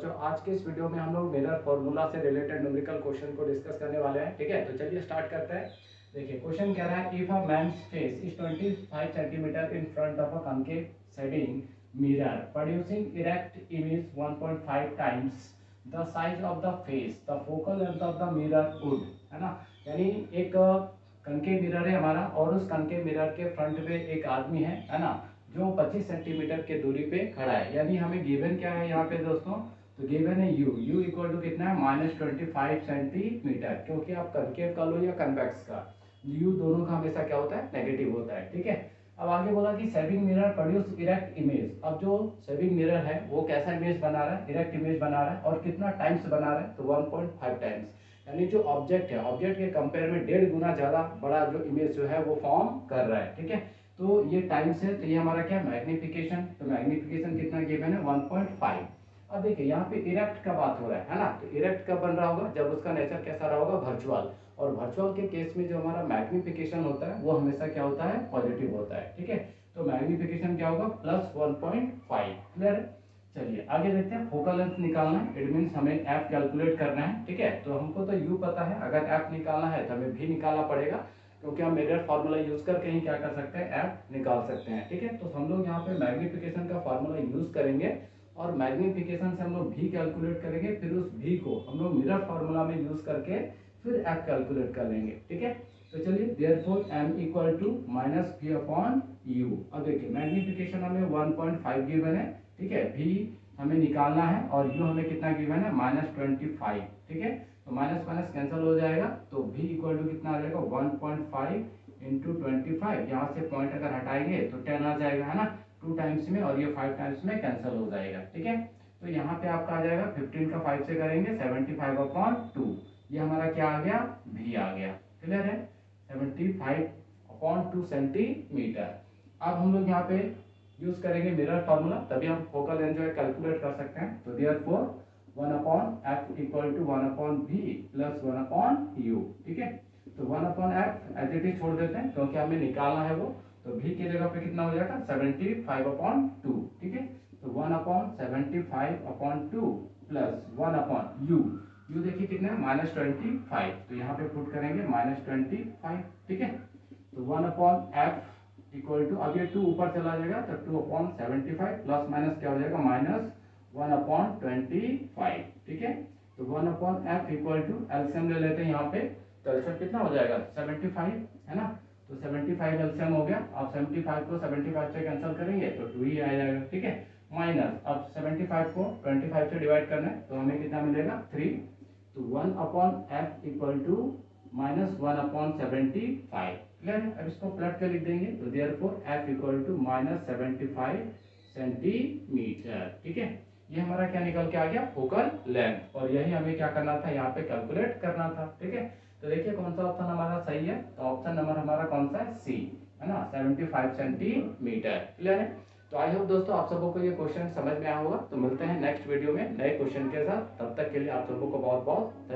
बच्चों, आज के इस वीडियो में हम लोग मिरर फॉर्मूला से रिलेटेड न्यूमेरिकल क्वेश्चन को डिस्कस करने वाले हैं। ठीक है, तो चलिए स्टार्ट करते हैं। देखिए क्वेश्चन कह रहा है, if a man's face is 25 centimetre in front of a concave shaving mirror producing erect image 1.5 times the size of the face, the focal length of the mirror would, है ना। यानी एक कॉन्केव मिरर है हमारा और उस concave mirror के front पे एक आदमी है ना, जो 25 सेंटीमीटर के दूरी पे खड़ा है। यानी हमें गिवन क्या है यहाँ पे दोस्तों, तो गिवन है u इक्वल टू कितना है -25 सेंटीमीटर, क्योंकि आप कनकेव का लो या कन्वेक्स का, u दोनों का हमेशा क्या होता है, नेगेटिव होता है। ठीक है, अब आगे बोला कि saving mirror produce erect image. अब जो सेविंग मिरर है वो कैसा इमेज बना रहा है, इरेक्ट इमेज बना रहा है, और कितना टाइम्स बना रहा है, तो 1.5 टाइम्स। यानी जो ऑब्जेक्ट है, ऑब्जेक्ट के कंपेयर में 1.5 गुना ज्यादा बड़ा जो इमेज जो है वो फॉर्म कर रहा है। ठीक है, तो ये टाइम्स है, तो ये हमारा क्या मैग्निफिकेशन, तो मैग्निफिकेशन कितना गिवन है 1.5। अब देखिए यहाँ पे इरेक्ट का बात हो रहा है ना, तो इरेक्ट कब बन रहा होगा, जब उसका नेचर कैसा रहा होगा, वर्चुअल। और वर्चुअल के केस में जो हमारा मैग्निफिकेशन होता है वो हमेशा क्या होता है, पॉजिटिव होता है। ठीक है, तो मैग्निफिकेशन क्या होगा, +1.5। क्लियर है। चलिए आगे देखते हैं, फोकल लेंथ निकालना है, इट मीन्स हमें एफ कैलकुलेट करना है। ठीक है, तो हमको तो यू पता है, अगर एफ निकालना है तो हमें भी निकालना पड़ेगा, क्योंकि हम मिरर फार्मूला यूज करके ही क्या कर सकते हैं, एफ निकाल सकते हैं। ठीक है, तो हम लोग यहाँ पे मैग्निफिकेशन का फार्मूला यूज करेंगे और मैग्निफिकेशन से हम लोग भी कैलकुलेट करेंगे, फिर उस भी को हम लोग मिरर फार्मूला में यूज करके फिर एफ कैलकुलेट कर लेंगे। ठीक है, तो चलिए therefore m equal to -v/u। अब देखिए मैग्निफिकेशन हमें 1.5 गिवन है। ठीक है, v हमें निकालना है और u हमें कितना गिवन है, -25। ठीक है, तो माइनस माइनस कैंसिल हो जाएगा, तो v इक्वल टू कितना आ जाएगा, 1.5 इंटू 25। यहाँ से पॉइंट अगर हटाएंगे तो 10 आ जाएगा, है ना, 2 टाइम्स में, और ये 5 टाइम्स में कैंसिल हो जाएगा। ठीक है, तो यहाँ पे आपका आ जाएगा 15 का 5 से करेंगे 75/2। ये हमारा क्या आ गया, v आ गया। क्लियर है, 75/2 सेंटीमीटर। अब हम लोग यहाँ पे यूज करेंगे मिरर फार्मूला, तभी हम फोकल लेंथ जो है कैलकुलेट कर सकते हैं। तो therefore 1/f equal to 1/v plus 1/u। ठीक है, तो 1/f एज इट इज छोड़ देते हैं, क्योंकि हमें निकालना है वो, तो v की जगह पे कितना हो जाएगा, 75/2। ठीक है, तो 1/75/2 प्लस 1/u। u देखिए कितना है, -25, तो यहाँ पे पुट करेंगे -25। ठीक है, तो 1/f इक्वल टू, अब ये 2 ऊपर चला जाएगा तो 2/75 प्लस माइनस क्या हो जाएगा, -1/25। ठीक है, तो 1/f इक्वल टू, एलसीएम ले लेते हैं यहाँ पे, तो एलसीएम कितना हो जाएगा, 75, है ना, तो 75 एलसीएम हो गया। अब 75 को 75 से कैंसिल करेंगे तो 2 ही आ जाएगा। ठीक है, माइनस, अब 75 को 25 से डिवाइड करना है, तो हमें कितना मिलेगा, 3। तो 1/f इक्वल टू -1/75। क्लियर है, अब इसको प्लट कर लिख देंगे, तो therefore f equal to -75 centimetre. ठीक है, ये हमारा क्या निकल के आ गया, फोकल लेंथ, और यही हमें क्या करना था, यहाँ पे कैलकुलेट करना था। ठीक है, तो देखिए कौन सा ऑप्शन हमारा सही है, तो ऑप्शन नंबर हमारा कौन सा है, सी, है ना, 75 सेंटीमीटर। क्लियर है, तो आई होप दोस्तों आप सबको ये क्वेश्चन समझ में आया होगा। तो मिलते हैं नेक्स्ट वीडियो में नए क्वेश्चन के साथ, तब तक के लिए आप सबको बहुत बहुत